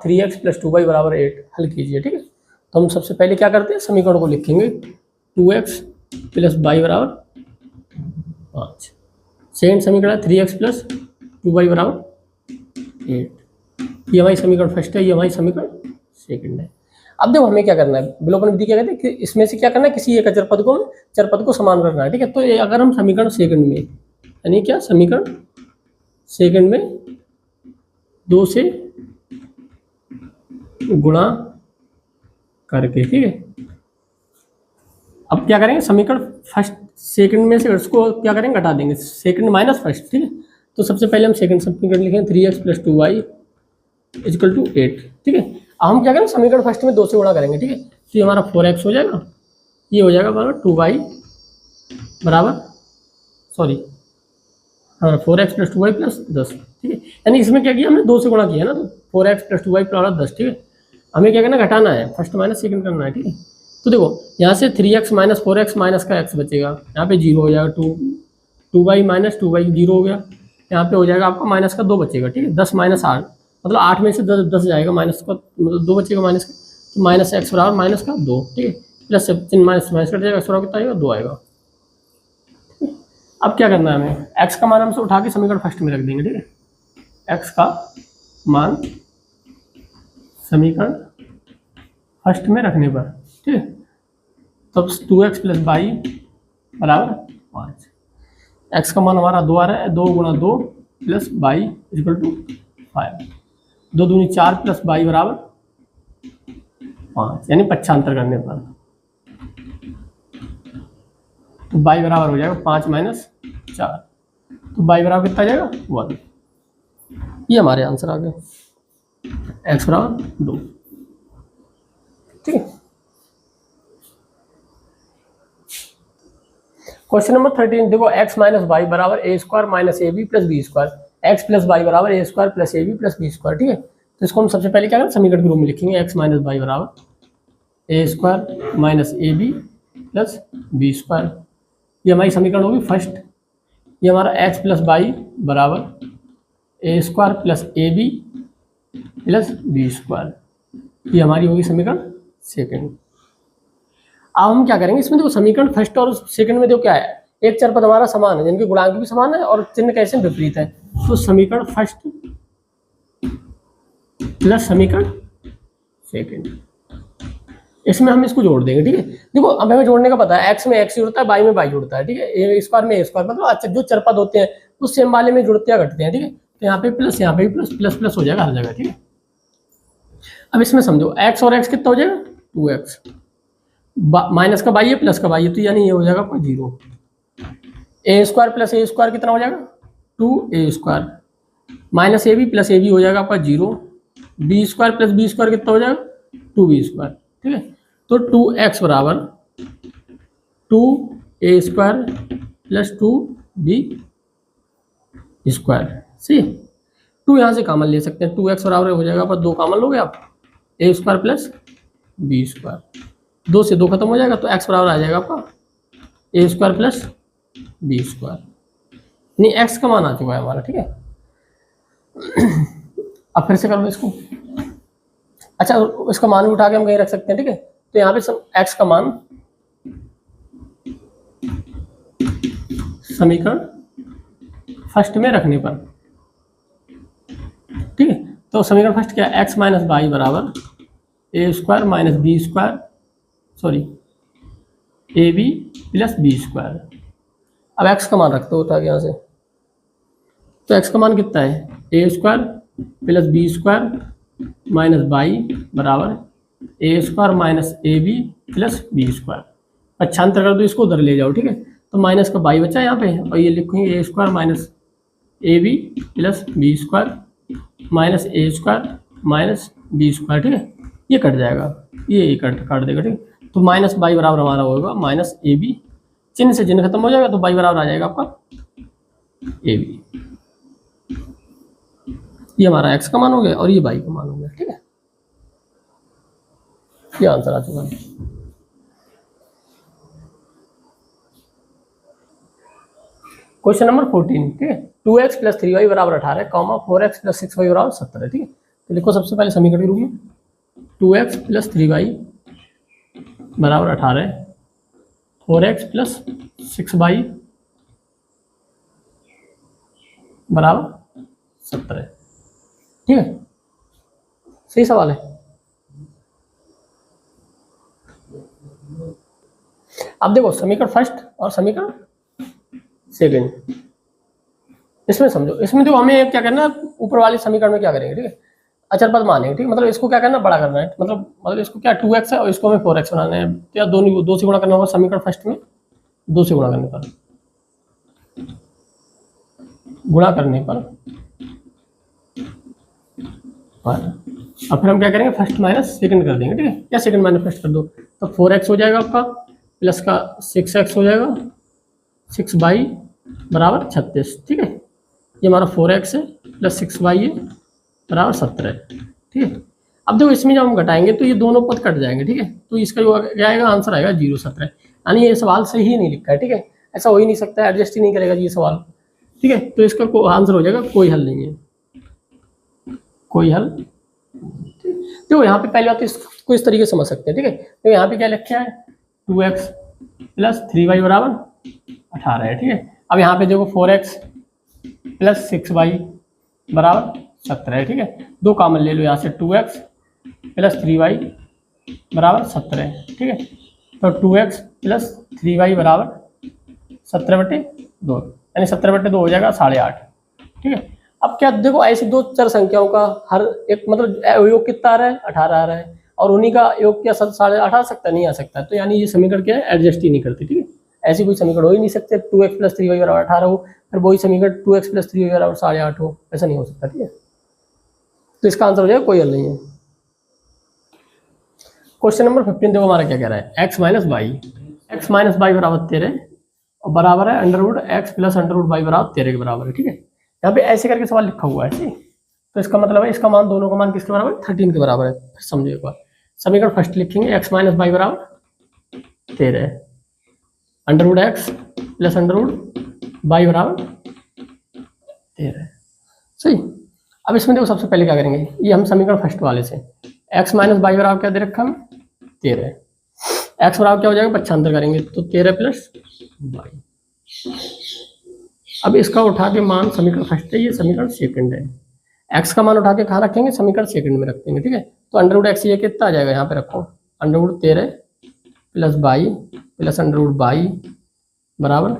3x + 2y बराबर 8, हल कीजिए, ठीक है। तो हम सबसे पहले क्या करते हैं, समीकरण को लिखेंगे 2x + y बराबर 5, सेकंड समीकरण है 3x + 2y बराबर 8, ये हमारी समीकरण फर्स्ट है, ये हमारी समीकरण सेकंड है। अब देखो हमें क्या करना है, विलोपन विधि क्या कहते हैं कि इसमें से क्या करना है, किसी एक चरपद को समान करना है, ठीक है। तो अगर हम समीकरण सेकंड में, यानी क्या समीकरण सेकंड में 2 से गुणा करके, ठीक है। अब क्या करेंगे, समीकरण फर्स्ट सेकंड में से उसको क्या करेंगे, घटा देंगे, सेकंड माइनस फर्स्ट, ठीक है। तो सबसे पहले हम सेकंड समीकरण लिखेंगे 3x + 2y = 8, ठीक है। हम क्या करें, समीकरण फर्स्ट में 2 से गुणा करेंगे, ठीक है। तो ये हमारा 4x हो जाएगा, ये हो जाएगा बराबर 2y बराबर, सॉरी हाँ 4x + 2y + 10, ठीक है। यानी इसमें क्या किया हमने, 2 से गुणा किया ना, तो 4x + 2y + 10, ठीक है। हमें क्या करना, घटाना है, फर्स्ट माइनस सेकंड करना है, ठीक है। तो देखो यहाँ से 3x - 4x माइनस का x बचेगा, यहाँ पे 0 हो जाएगा, 2y - 2y 0 हो गया, यहाँ पे हो जाएगा आपका माइनस का 2 बचेगा, ठीक है। 10 - 8 मतलब 8 में से 10 जाएगा, माइनस का मतलब 2 बचेगा माइनस का, तो -x बराबर माइनस का 2, ठीक है। प्लस से चिन्ह माइनस कट जाएगा, x बराबर कितना आएगा, 2 आएगा। अब क्या करना है हमें, x का मान हमसे उठा के समीकरण फर्स्ट में रख देंगे, ठीक है। x का मान समीकरण फर्स्ट में रखने पर, ठीक है, तब 2x + y बराबर 5। x का मान हमारा 2 आ रहा है, 2 × 2 + y = 5, 2 दूनी 4 + y बराबर 5, यानी पक्षांतर करने पर तो y बराबर हो जाएगा 5 - 4, तो y बराबर कितना जाएगा, 1। ये हमारे आंसर आ गए, x बराबर 2, ठीक है। क्वेश्चन नंबर 13 देखो, x - y बराबर a² - ab + b², x + y बराबर a² + ab + b², ठीक है। तो इसको हम सबसे पहले क्या करें, समीकरण के रूप में लिखेंगे, x - y बराबर a² - ab + b², ये हमारी समीकरण होगी फर्स्ट। ये हमारा x + y बराबर a² + ab + b², ये हमारी होगी समीकरण सेकंड। अब हम क्या करेंगे, इसमें देखो समीकरण फर्स्ट और सेकंड में देखो क्या है, एक चर पद हमारा समान है, जिनके गुणांक भी समान है और चिन्ह कैसे विपरीत है। तो समीकरण फर्स्ट प्लस समीकरण सेकंड, इसमें हम इसको जोड़ देंगे, ठीक है। देखो अब हमें जोड़ने का पता है, x में x जुड़ता है, y में y जुड़ता है, ठीक है। a² में a², मतलब अच्छा जो चर पद होते हैं वो सेम वाले में जुड़ते या घटते हैं, ठीक है। तो यहाँ पे प्लस, यहाँ पे भी प्लस, प्लस प्लस हो जाएगा हर जगह, ठीक है। अब इसमें समझो x और x कितना हो जाएगा, 2x, माइनस का y है प्लस का y है, तो यानी ये हो जाएगा आपका 0। a² + a² कितना हो जाएगा, 2a², माइनस ab + ab हो जाएगा आपका 0, b² + b² कितना हो जाएगा, 2b², ठीक है। तो 2x बराबर 2a² + 2b², सही। 2 यहाँ से कॉमन ले सकते हैं, 2x बराबर हो जाएगा पर 2 कॉमन लोगे आप, a² + b², 2 से 2 खत्म हो जाएगा, तो x बराबर आ जाएगा आपका a² + b², नहीं x का मान आ चुका है हमारा, ठीक है। अब फिर से कर लो इसको, अच्छा इसका मान भी उठा के हम कहीं रख सकते हैं, ठीक है। तो यहाँ पे सब x का मान समीकरण फर्स्ट में रखने पर, ठीक है। तो समीकरण फर्स्ट क्या है, x - y बराबर a² - b², sorry ab + b²। अब x का मान रखते हो उठा के यहाँ से, तो x का मान कितना है, a² + b² - y बराबर a² - ab + b²। पक्षांतर कर दो, इसको उधर ले जाओ, ठीक है। तो माइनस का y बचा यहाँ पे, और ये लिखेंगे a² - ab + b² - a² - b², ठीक है। ये कट जाएगा, ये काट देगा, ठीक है। तो माइनस y बराबर हमारा होगा -ab, चिन्ह से चिन्ह खत्म हो जाएगा, तो y बराबर आ जाएगा आपका ab। ये हमारा x का मान हो गया और ये y का मान हो गया, ठीक है। ये आंसर आ चुका है। क्वेश्चन नंबर 14, ठीक है। 2x + 3y बराबर 18, 4x + 6y बराबर 17, ठीक है। तो लिखो सबसे पहले समीकरण के रूप में, 2x + 3y बराबर 18, 4x + 6y बराबर 17, ठीक है। सही सवाल है। अब देखो समीकरण फर्स्ट और समीकरण सेकंड, इसमें समझो, इसमें देखो हमें क्या करना है, ऊपर वाले समीकरण में क्या करेंगे, ठीक है, अचर पद मानेंगे, ठीक है। मतलब इसको क्या करना, बड़ा करना है, मतलब इसको क्या 2x है और इसको हमें 4x बनाना है, तो या दोनों 2 से गुणा करना होगा, समीकरण फर्स्ट में 2 से गुणा करने पर, और फिर हम क्या करेंगे, फर्स्ट माइनस सेकंड कर देंगे, ठीक है, या सेकंड माइनस फर्स्ट कर दो, तो 4x हो जाएगा आपका, प्लस का 6x हो जाएगा, 6y बराबर 36, ठीक है। ये हमारा 4x है प्लस 6y है बराबर 17, ठीक है। अब देखो इसमें जब हम घटाएंगे तो ये दोनों पद कट जाएंगे, ठीक है, तो इसका जो क्या आएगा आंसर आएगा 0,17, यानी ये सवाल सही नहीं लिखा है, ठीक है, ऐसा हो ही नहीं सकता, एडजस्ट ही नहीं करेगा ये सवाल, ठीक है। तो इसका आंसर हो जाएगा कोई हल नहीं है, कोई हल। देखो यहाँ पे पहले बात तो इसको इस तरीके से समझ सकते हैं, ठीक है। तो यहाँ पे क्या लिखा है 2x प्लस 3y बराबर 18 है, ठीक है। अब यहाँ पे देखो 4x प्लस 6y बराबर 17 है, ठीक है। दो कॉमन ले लो यहाँ से, 2x प्लस 3y बराबर 17 है, ठीक है। तो 2x प्लस 3y बराबर 17/2, यानी 17/2 हो जाएगा 8.5, ठीक है। अब क्या देखो ऐसी दो चर संख्याओं का हर एक मतलब योग कितना आ रहा है 18 आ रहा है, और उन्हीं का योग क्या 8.5 आ सकता नहीं आ सकता, तो यानी ये समीकरण क्या है एडजस्ट ही नहीं करती, ठीक है। ऐसी कोई समीकरण हो ही नहीं सकते 2x प्लस 3y बराबर 18 हो, फिर वही समीकरण 2x प्लस 3y बराबर 8.5 हो, ऐसा नहीं हो सकता, ठीक है। तो इसका आंसर हो जाएगा कोई हल नहीं है। क्वेश्चन नंबर 15 देखो हमारा क्या कह रहा है, x माइनस वाई बराबर 13 और बराबर है √x प्लस √y बराबर 13 के बराबर है, ठीक है। यहाँ पे ऐसे करके सवाल लिखा हुआ है ऐसे, तो इसका मतलब है इसका मान दोनों का मान किसके बराबर है 13 के बराबर है। फिर समझो एक बार, समीकरण फर्स्ट लिखेंगे x माइनस वाई बराबर 13 √x प्लस √y बराबर 13, सही। अब इसमें देखो सबसे पहले क्या करेंगे, ये हम समीकरण फर्स्ट वाले से x माइनस वाई बराबर क्या दे रखा है 13, x बराबर क्या हो जाएगा पक्षांतर करेंगे तो 13 प्लस वाई। अब इसका उठा के मान समीकरण फर्स्ट है, ये समीकरण सेकंड है, x का मान उठा के कहाँ रखेंगे समीकरण सेकंड में रख देंगे, ठीक है। तो √x ये कितना आ जाएगा यहाँ पे रखो, √13 प्लस वाई प्लस √y बराबर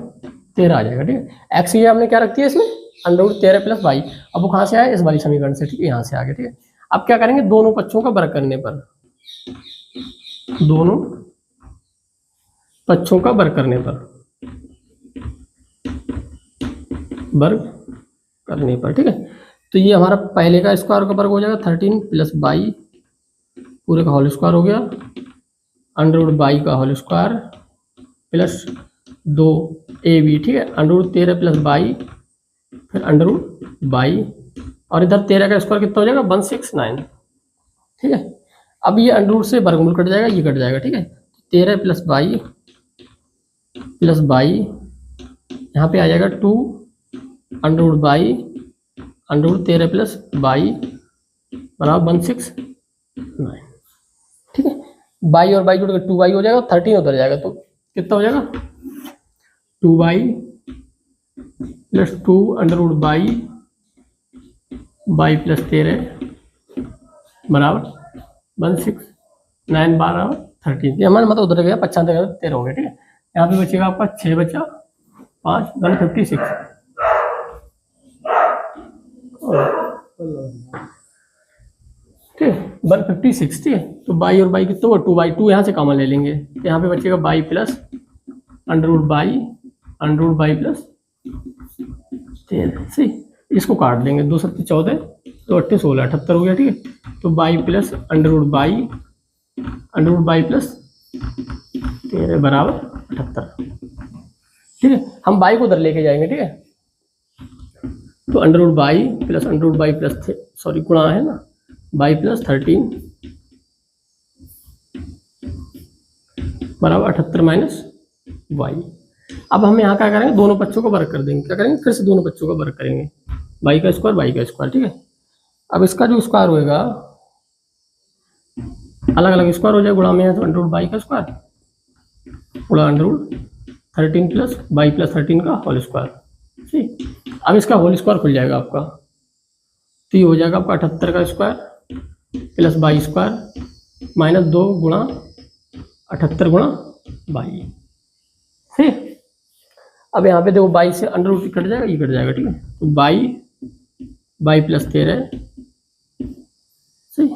13 आ जाएगा, ठीक है। x ये हमने क्या रखती है इसमें √13 प्लस वाई, अब वो कहाँ से आया इस वाली समीकरण से, ठीक है, यहाँ से आ गया, ठीक है। अब क्या करेंगे दोनों पक्षों का वर्ग करने पर, दोनों पक्षों का वर्ग करने पर, वर्ग करने पर, ठीक है। तो ये हमारा पहले का स्क्वायर का वर्ग हो जाएगा 13 प्लस वाई पूरे का होल स्क्वायर हो गया, √y का होल स्क्वायर प्लस 2ab, ठीक है, √13 प्लस वाई फिर √y, और इधर 13 का स्क्वायर कितना हो जाएगा 169, ठीक है। अब ये √ से वर्गमूल कट जाएगा, ये कट जाएगा, ठीक है। 13 प्लस वाई यहाँ पे आ जाएगा 2 √y √13 प्लस वाई बराबर 169, ठीक है। y और y जुड़ कर 2y हो जाएगा, 13 उधर जाएगा तो कितना हो जाएगा 2y plus 2 √y y plus 13 बराबर 169 बराबर 13, ये हमारा मतलब उधर गया 95 13 हो गया, ठीक है। यहाँ पे बचेगा आपका 6 बचा 5 156, ठीक है 156, ठीक है। तो y और y कितना हुआ 2y, 2 यहाँ से कॉमन ले लेंगे, तो यहाँ पे बचेगा y प्लस √y प्लस 13, सही। इसको काट लेंगे 2 7 14 तो 8 16 78 हो गया, ठीक है। तो y प्लस √y प्लस 13 बराबर 78, ठीक है। हम y को उधर लेके जाएंगे, ठीक है। तो √y plus √y plus sorry गुणा है ना y प्लस 13 बराबर 78 माइनस y। अब हम यहाँ क्या करेंगे दोनों पक्षों को वर्ग कर देंगे, क्या करेंगे फिर से दोनों पक्षों का वर्ग करेंगे, y का स्क्वायर, ठीक है। अब इसका जो स्क्वायर होएगा अलग अलग स्क्वायर हो जाए, गुणा में है तो √y का स्क्वायर गुणा √13 प्लस y प्लस 13 का होल स्क्वायर, ठीक। अब इसका होल स्क्वायर खुल जाएगा आपका, तो ये हो जाएगा आपका 78 का square plus y square minus 2 गुणा 78 गुणा y, ठीक। अब यहाँ पे देखो y से √ कट जाएगा, ये कट जाएगा, ठीक है। तो y प्लस 13, सही।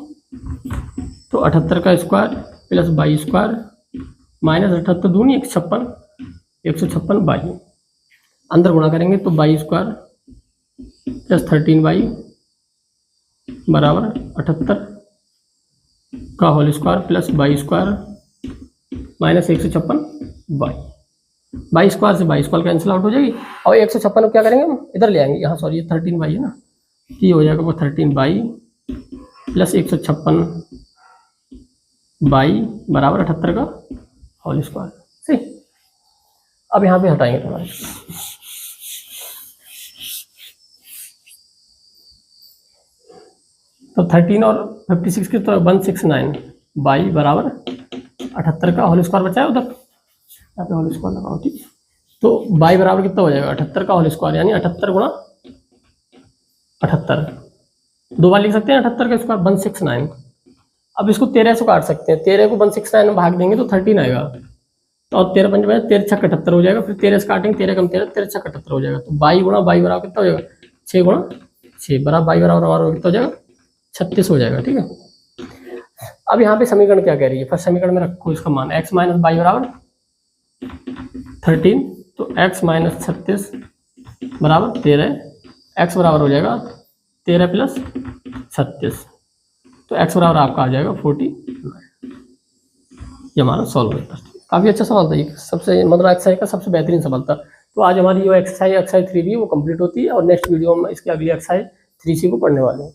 तो 78 का square plus y square minus 78 दूनी 156 y, अंदर गुणा करेंगे तो y स्क्वायर प्लस 13y बराबर 78 का whole square plus by square minus 156 by. By square से बाई स्क्वायर कैंसिल आउट हो जाएगी और 156 को क्या करेंगे हम इधर ले आएंगे, यहाँ सॉरी ये 13 बाई है ना, ये हो जाएगा वो 13 बाई प्लस 156 बाई बराबर 78 का होल स्क्वायर। सही, अब यहाँ पे हटाएंगे तुम्हारे, तो 13 और 56 की तरफ 169 बाई बराबर 78 का होल स्क्वायर बचा है उधर, यहाँ पे होल स्क्वायर लगाओ ठीक। तो बाई बराबर कितना हो जाएगा 78 का होल स्क्वायर, यानी 78 गुणा 78, दो बार लिख सकते हैं 78 का स्क्वायर 169। अब इसको 13 से काट सकते हैं, 13 को 169 में भाग देंगे तो 13 आएगा, तो 13 पंच में 13 छक 78 हो जाएगा, फिर 13 से काटेंगे 13 कम 13 13 छक 78 हो जाएगा। तो बाई गुणा बाई बराबर कितना हो जाएगा 6 गुणा 6 बराबर बाई बराबर हमारा कितना हो जाएगा 36 हो जाएगा। ठीक है, अब यहाँ पे समीकरण क्या कह रही है, फर्स्ट समीकरण में रखो इसका मान x माइनस बाई बराबर 13, तो x माइनस 36 बराबर 13, x बराबर हो जाएगा 13 प्लस 36, तो x बराबर आपका आ जाएगा 49। ये हमारा सॉल्व होता है। काफ़ी अच्छा सवाल था ये, सबसे मतलब एक्सरसाइज का सबसे बेहतरीन सवाल था। तो आज हमारी जो एक्सरसाइज 3B वो कंप्लीट होती है और नेक्स्ट वीडियो में इसके अगली एक्सरसाइज 3C को पढ़ने वाले हैं।